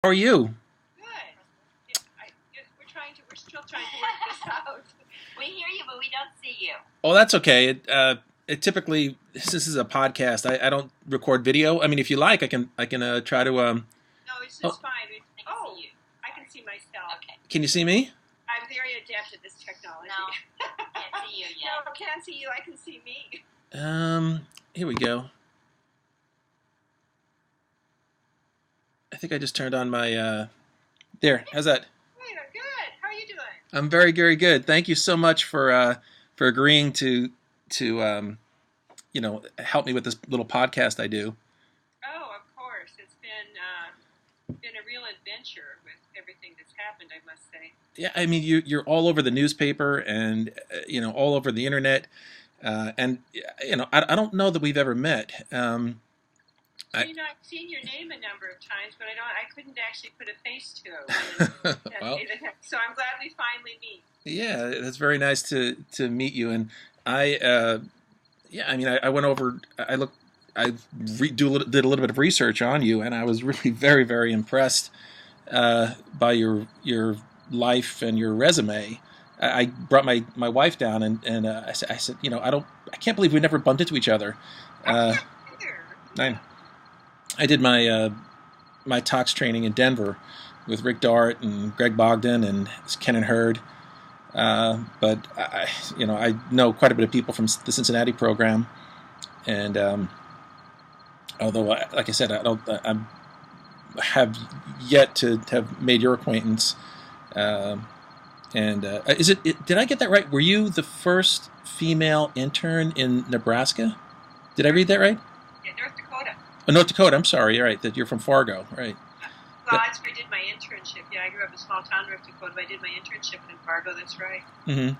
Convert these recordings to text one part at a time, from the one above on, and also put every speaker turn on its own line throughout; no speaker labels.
How are you?
Good. Yeah, we're still trying to work this out.
We hear you, but we don't see you.
Oh, that's okay. It typically, since this is a podcast, I don't record video. I mean, if you like, I can try to.
No, it's
Oh,
just fine.
I can
Oh,
see you.
I can see myself.
Okay.
can you see me?
I'm very adept at this technology.
No, can't see you yet.
No, can't see you. I can see me.
Here we go. I think I just turned on my. There. How's that?
Wait, I'm good. How are you doing?
I'm very, very good. Thank you so much for agreeing to help me with this little podcast I do.
Oh, of course. It's been a real adventure with everything that's happened, I must say.
Yeah, I mean, you're all over the newspaper and all over the internet, and I don't know that we've ever met.
I've seen your name a number of times, but I couldn't actually put a face to it.
Well,
So I'm glad we finally meet.
yeah, that's very nice to meet you. And I went over. Did a little bit of research on you, and I was really very, very impressed by your life and your resume. I brought my wife down, and I said, I can't believe we never bumped into each other. I I did my tox training in Denver with Rick Dart and Greg Bogdan and Ken and Hurd. But I know quite a bit of people from the Cincinnati program, and although, like I said, I have yet to have made your acquaintance. Did I get that right? Were you the first female intern in Nebraska? Did I read that right?
Yeah, North Dakota.
Oh, North Dakota. I'm sorry. You're right. That you're from Fargo, right?
Well, that's where I did my internship. Yeah, I grew up in a small town, North Dakota, but I did my internship in Fargo. That's right.
Mm-hmm.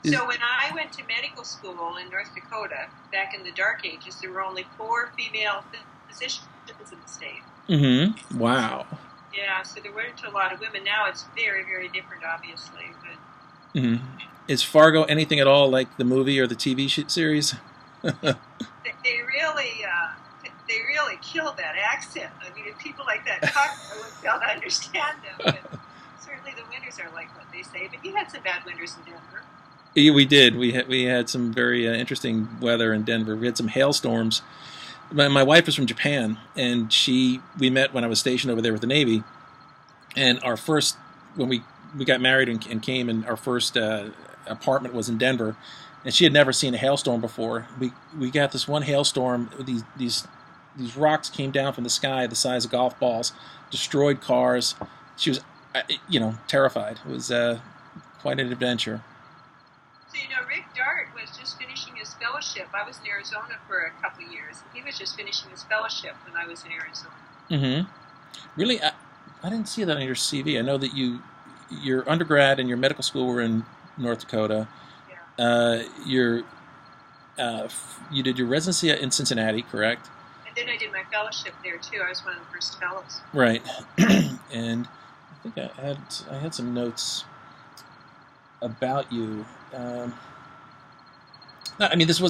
So when I went to medical school in North Dakota, back in the dark ages, there were only 4 female physicians in the state.
Mm-hmm. Wow.
Yeah, so there weren't a lot of women. Now it's very, very different, obviously. But
Mm-hmm. Is Fargo anything at all like the movie or the TV series?
they really killed that accent. I mean, if people like that talk, I wouldn't be able to understand them. But certainly the winters are like what they say. But you had some bad winters in Denver.
Yeah, we did. We had some very interesting weather in Denver. We had some hailstorms. My wife was from Japan, and we met when I was stationed over there with the Navy. And when we got married and came, and our first apartment was in Denver, and she had never seen a hailstorm before. We got this one hailstorm. These rocks came down from the sky the size of golf balls, destroyed cars. She was, terrified. It was quite an adventure.
So, Rick Dart was just finishing his fellowship. I was in Arizona for a couple of years. He was just finishing his fellowship when I was in Arizona.
Mm-hmm. Really, I didn't see that on your CV. I know that your undergrad and your medical school were in North Dakota.
Yeah.
You did your residency in Cincinnati, correct?
And then I did my fellowship there, too. I was one of the first fellows.
Right. And I think I had some notes about you. I mean, this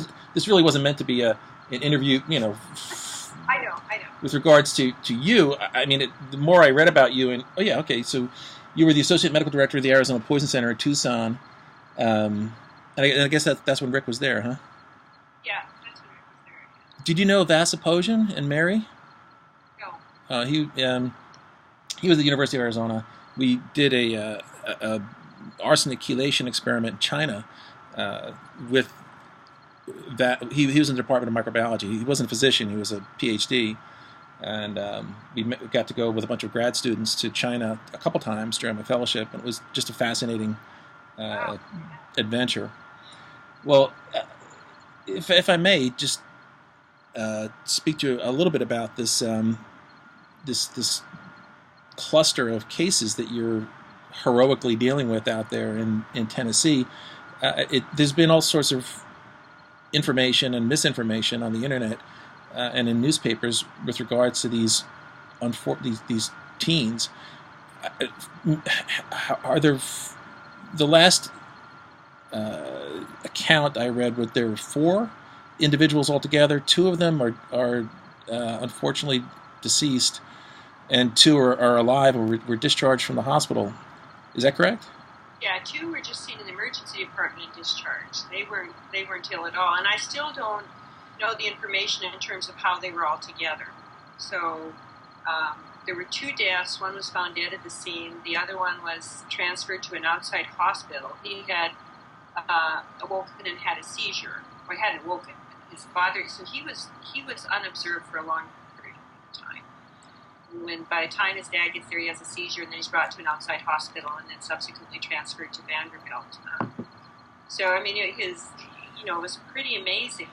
really wasn't meant to be an interview,
I know.
with regards to you. I mean, the more I read about you, and so you were the associate medical director of the Arizona Poison Center in Tucson, and I guess that's when Rick was there, huh?
Yeah, that's when Rick was there.
Did you know Vasopogen and Mary?
No.
He was at the University of Arizona. We did a arsenic chelation experiment in China with that. He was in the Department of Microbiology. He wasn't a physician. He was a PhD. And we got to go with a bunch of grad students to China a couple times during my fellowship, and it was just a fascinating adventure. Well, if I may, just speak to you a little bit about this this cluster of cases that you're heroically dealing with out there in Tennessee. There's been all sorts of information and misinformation on the internet and in newspapers with regards to these teens. Are there the last account I read, there were 4 individuals altogether. 2 of them are unfortunately deceased, and 2 are alive or were discharged from the hospital. Is that correct?
Yeah, 2 were just seen in the emergency department and discharged. They weren't ill at all, and I still don't know the information in terms of how they were all together. So there were 2 deaths. One was found dead at the scene. The other one was transferred to an outside hospital. He had awoken and had a seizure. Or hadn't woken. His father, so he was unobserved for a long period of time. When by the time his dad gets there, he has a seizure, and then he's brought to an outside hospital, and then subsequently transferred to Vanderbilt. So I mean, it was pretty amazing.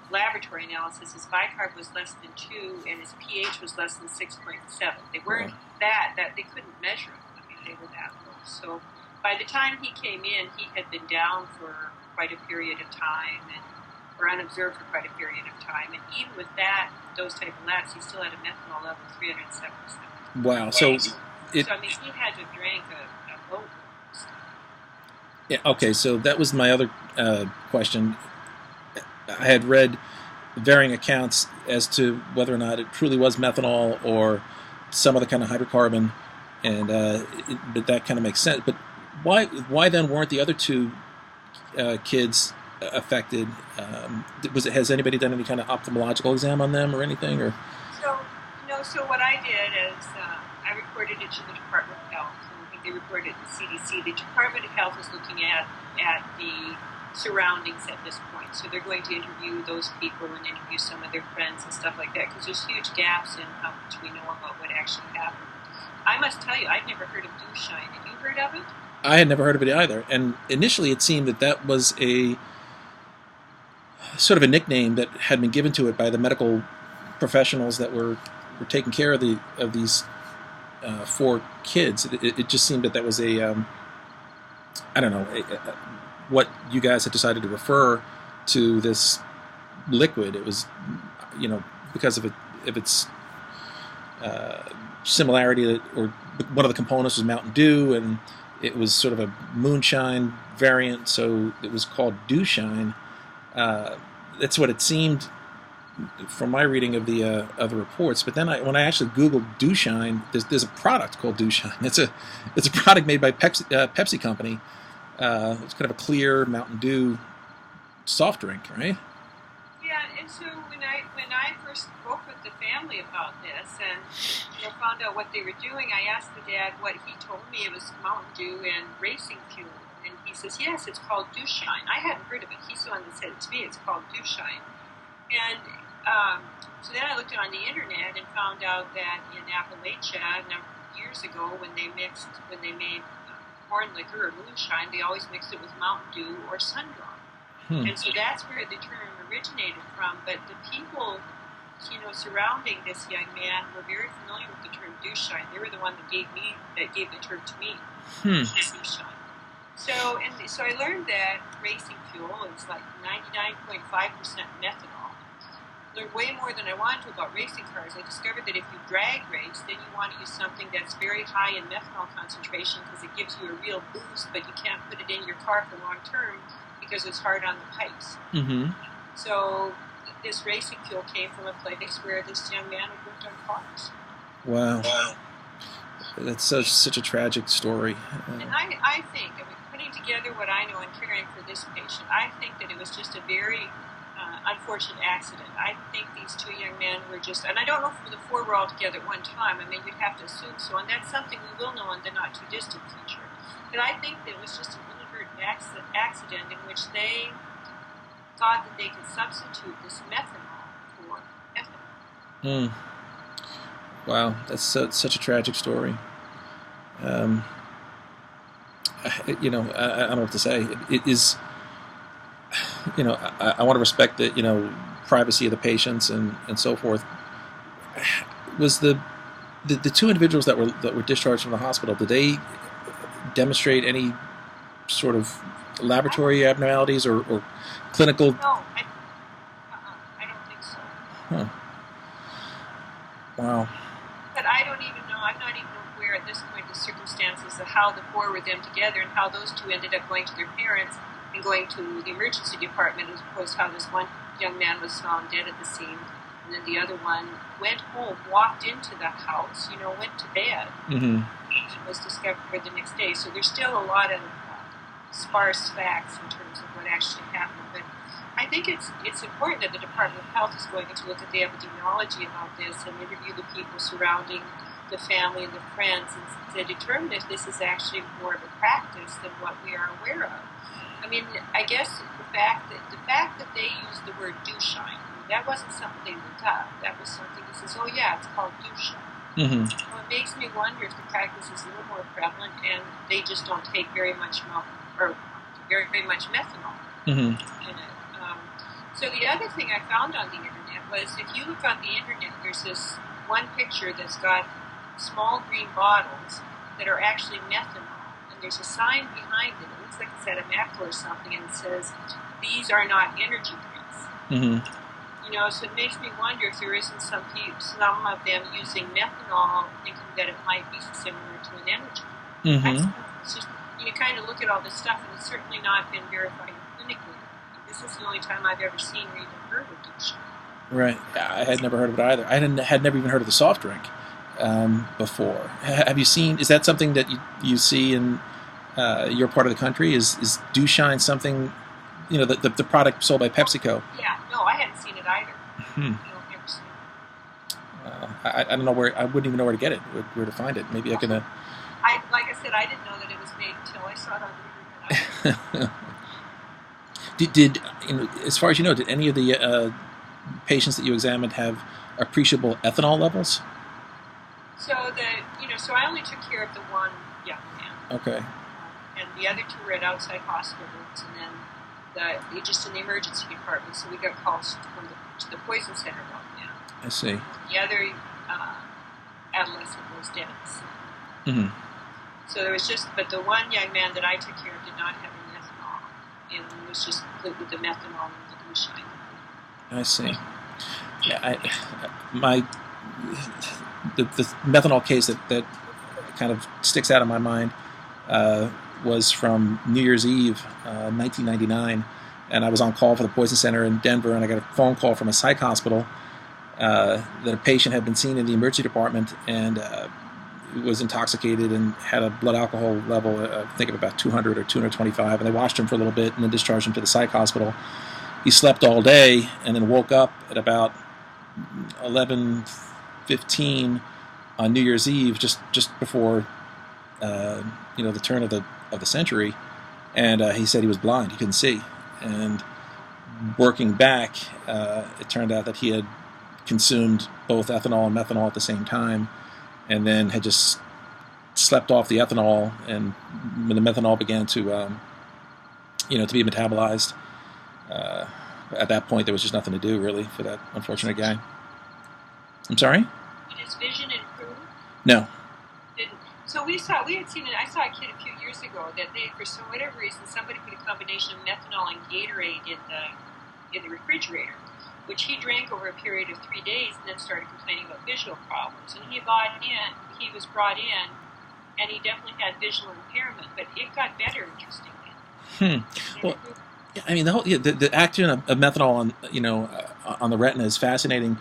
Laboratory analysis, his bicarb was less than 2, and his pH was less than 6.7. They weren't that they couldn't measure it. I mean, they were that low. So by the time he came in, he had been down for quite a period of time, or unobserved for quite a period of time. And even with those type of labs, he still had a methanol level of 377.
Wow. So
I mean, he had to have drank a boatload of stuff.
Yeah. Okay. So that was my other question. I had read varying accounts as to whether or not it truly was methanol or some other kind of hydrocarbon, and but that kind of makes sense. But why then weren't the other 2 kids affected? Has anybody done any kind of ophthalmological exam on them or anything? Or
so what I did is I reported it to the Department of Health, and I think they reported it to CDC. The Department of Health is looking at the surroundings at this point, so they're going to interview those people and interview some of their friends and stuff like that, because there's huge gaps in how much we know about what actually happened. I must tell you, I'd never heard of Dewshine. Have you heard of it?
I had never heard of it either, and initially it seemed that was a sort of a nickname that had been given to it by the medical professionals that were taking care of these 4 kids. It just seemed that was a I don't know, what you guys had decided to refer to this liquid. It was, because of its similarity, or one of the components was Mountain Dew, and it was sort of a moonshine variant, so it was called Dewshine. That's what it seemed from my reading of the reports. But then when I actually Googled Dewshine, there's a product called Dewshine. It's a product made by Pepsi Company. It's kind of a clear Mountain Dew soft drink, right?
Yeah, and so when I first spoke with the family about this and found out what they were doing, I asked the dad what he told me. It was Mountain Dew and racing fuel, and he says, yes, it's called Dewshine. I hadn't heard of it. He's the one that said it to me. It's called Dewshine. And so then I looked on the internet and found out that in Appalachia a number of years ago, when they made corn liquor or moonshine, they always mixed it with Mountain Dew or Sun-Drop. And so that's where the term originated from. But the people, surrounding this young man were very familiar with the term Dewshine. They were the one that gave the term to me. Dewshine. So I learned that racing fuel is like 99.5% methanol. Learned way more than I wanted to about racing cars. I discovered that if you drag race, then you want to use something that's very high in methanol concentration, because it gives you a real boost, but you can't put it in your car for long term because it's hard on the pipes. Mm-hmm. So this racing fuel came from a place where this young man had worked on cars.
Wow. That's such a tragic story.
And I think, putting together what I know and caring for this patient, I think that it was just a very unfortunate accident. I think these 2 young men were just, and I don't know if the 4 were all together at one time. I mean, you'd have to assume so, and that's something we will know in the not too distant future. But I think that it was just an inadvertent accident in which they thought that they could substitute this methanol for ethanol.
Wow, that's such a tragic story. I don't know what to say. It is. I want to respect the privacy of the patients and so forth. Was the 2 individuals that were discharged from the hospital, did they demonstrate any sort of laboratory abnormalities or clinical?
No, I don't think so.
Huh. Wow.
But I don't even know. I'm not even aware at this point the circumstances of how the 4 were them together and how those 2 ended up going to their parents and going to the emergency department, as opposed to how this one young man was found dead at the scene. and then the other one went home, walked into the house, went to bed.
Mm-hmm.
She was discovered the next day. So there's still a lot of sparse facts in terms of what actually happened. But I think it's important that the Department of Health is going to look at the epidemiology about this and interview the people surrounding the family and the friends and to determine if this is actually more of a practice than what we are aware of. I mean, I guess the fact that they used the word Dewshine, that wasn't something they looked up. That was something that says, oh yeah, it's called Dewshine.
Mm-hmm.
Well, it makes me wonder if the practice is a little more prevalent and they just don't take very much methanol
Mm-hmm.
in it. So the other thing I found on the internet was, if you look on the internet, there's this one picture that's got small green bottles that are actually methanol, and there's a sign behind it. It looks like it's at a Mackel or something, and it says, "These are not energy drinks."
Mm-hmm.
So it makes me wonder if there isn't some of them using methanol, thinking that it might be similar to an energy drink.
Mm-hmm.
It's just, you kind of look at all this stuff, and it's certainly not been verified clinically. This is the only time I've ever seen or even heard of Dewshine.
Right. Yeah, I had never heard of it either. I had never even heard of the soft drink before. Have you seen? Is that something that you see in your part of the country? Is Dewshine something? The product sold by PepsiCo.
Yeah. No, I hadn't seen it either.
Hmm.
No, I've never seen it.
I don't know where. I wouldn't even know where to get it. Where to find it? Maybe I can.
Like I said, I didn't know that it was made until I saw it on the internet.
Did as far as you know, did any of the patients that you examined have appreciable ethanol levels?
So so I only took care of the one young man.
Okay.
And the other two were at outside hospitals, and then just in the emergency department. So we got calls to the poison center about that.
I see.
The other adolescent was dead.
Mm-hmm.
So there was but the one young man that I took care of did not have any ethanol, and it was just complete with the methanol and the Dewshine.
I see. Yeah, the methanol case that kind of sticks out in my mind was from New Year's Eve, 1999, and I was on call for the Poison Center in Denver, and I got a phone call from a psych hospital that a patient had been seen in the emergency department and was intoxicated and had a blood alcohol level, I think of about 200 or 225, and they watched him for a little bit and then discharged him to the psych hospital. He slept all day and then woke up at about 11:15 on New Year's Eve, just before the turn of the century, and he said he was blind, he couldn't see. And working back, it turned out that he had consumed both ethanol and methanol at the same time, and then had just slept off the ethanol, and when the methanol began to be metabolized, at that point there was just nothing to do really for that unfortunate guy. I'm sorry?
Did his vision improve?
No.
Didn't. So I saw a kid a few years ago that for whatever reason, somebody put a combination of methanol and Gatorade in the refrigerator, which he drank over a period of 3 days and then started complaining about visual problems. And he was brought in, and he definitely had visual impairment, but it got better, interestingly.
Well, I mean, the action of methanol on the retina is fascinating.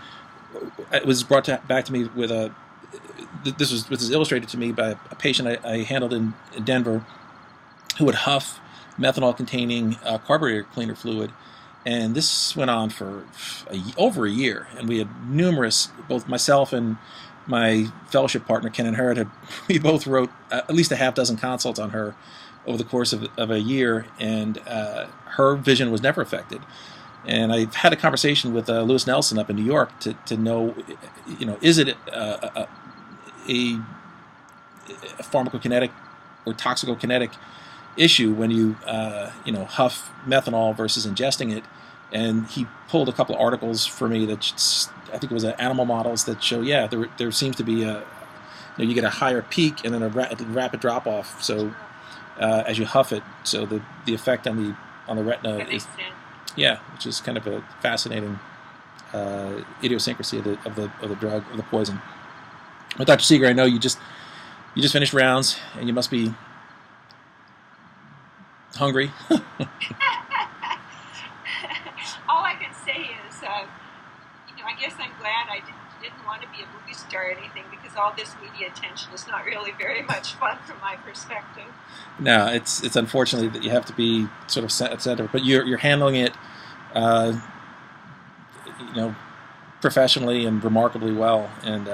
It was brought back to me with this was illustrated to me by a patient I handled in Denver who would huff methanol-containing carburetor cleaner fluid, and this went on for over a year. And we had numerous, both myself and my fellowship partner Ken and Hurd, we both wrote at least a half dozen consults on her over the course of a year, and her vision was never affected. And I've had a conversation with Lewis Nelson up in New York to know, is it a pharmacokinetic or toxicokinetic issue when you huff methanol versus ingesting it? And he pulled a couple of articles for me that I think it was animal models that show, there seems to be you get a higher peak and then a rapid drop off. So as you huff it, so the effect on the retina is. Yeah, which is kind of a fascinating idiosyncrasy of the drug, of the poison. But Dr. Seger, I know you just finished rounds and you must be hungry.
All I can say is, I guess I'm glad I didn't want to be a movie star or anything, because all this media attention is not really very much fun from my perspective.
No, it's unfortunately that you have to be sort of center, but you're handling it, professionally and remarkably well, and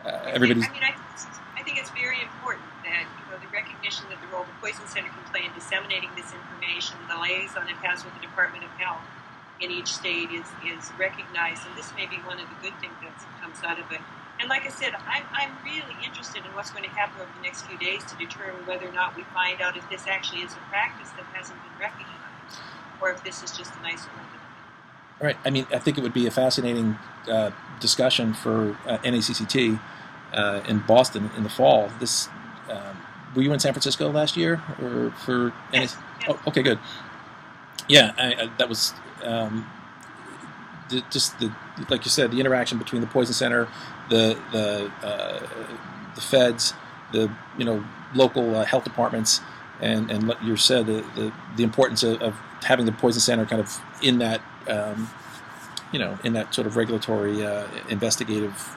everybody's.
I think it's very important that the recognition that the role the Poison Center can play in disseminating this information, the liaison it has with the Department of Health in each state is recognized, and this may be one of the good things that comes out of it. And like I said, I'm really interested in what's going to happen over the next few days to determine whether or not we find out if this actually is a practice that hasn't been recognized, or if this is just a nice one.
Right. I mean, I think it would be a fascinating discussion for NACCT in Boston in the fall. This were you in San Francisco last year, or for?
Yes.
Oh, okay, good. Yeah, that was just like you said, the interaction between the Poison Center, the feds, the local health departments, and what you said, the importance of having the Poison Center kind of in that in that sort of regulatory investigative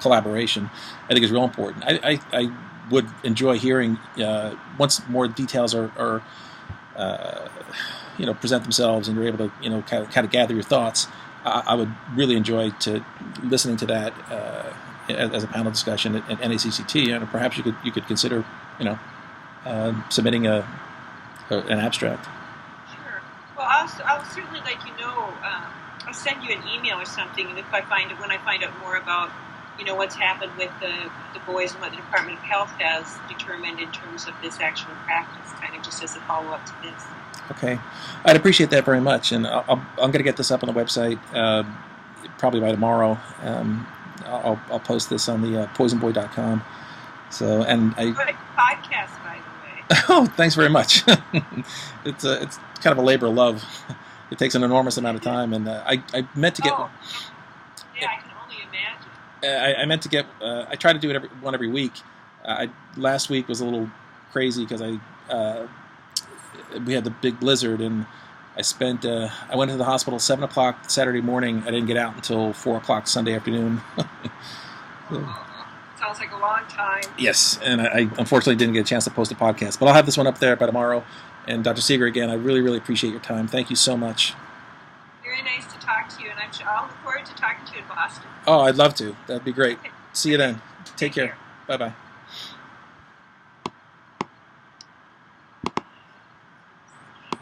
collaboration, I think is real important. I would enjoy hearing once more details are present themselves and you're able to kind of gather your thoughts. I would really enjoy listening to that as a panel discussion at NACCT, and perhaps you could consider submitting an abstract.
Sure. Well, I'll certainly let you know. I'll send you an email or something, and when I find out more about what's happened with the boys and what the Department of Health has determined in terms of this actual practice, kind of just as a follow-up to this.
Okay, I'd appreciate that very much, and I'm going to get this up on the website probably by tomorrow. I'll post this on the poisonboy.com. So, and I
good podcast, by the way.
Oh, thanks very much. It's kind of a labor of love. It takes an enormous amount of time, and I meant to get.
Oh. Yeah, I can only imagine.
I meant to get. I try to do it every week. Last week was a little crazy because we had the big blizzard, and I went to the hospital 7 o'clock Saturday morning. I didn't get out until 4 o'clock Sunday afternoon.
Sounds like a long time.
Yes, and I unfortunately didn't get a chance to post a podcast, but I'll have this one up there by tomorrow. And Dr. Seger, again, I really, really appreciate your time. Thank you so much.
Very nice to talk to you, and I'll look forward to talking to you in Boston.
Oh, I'd love to. That'd be great. See you then. Take care. Bye-bye.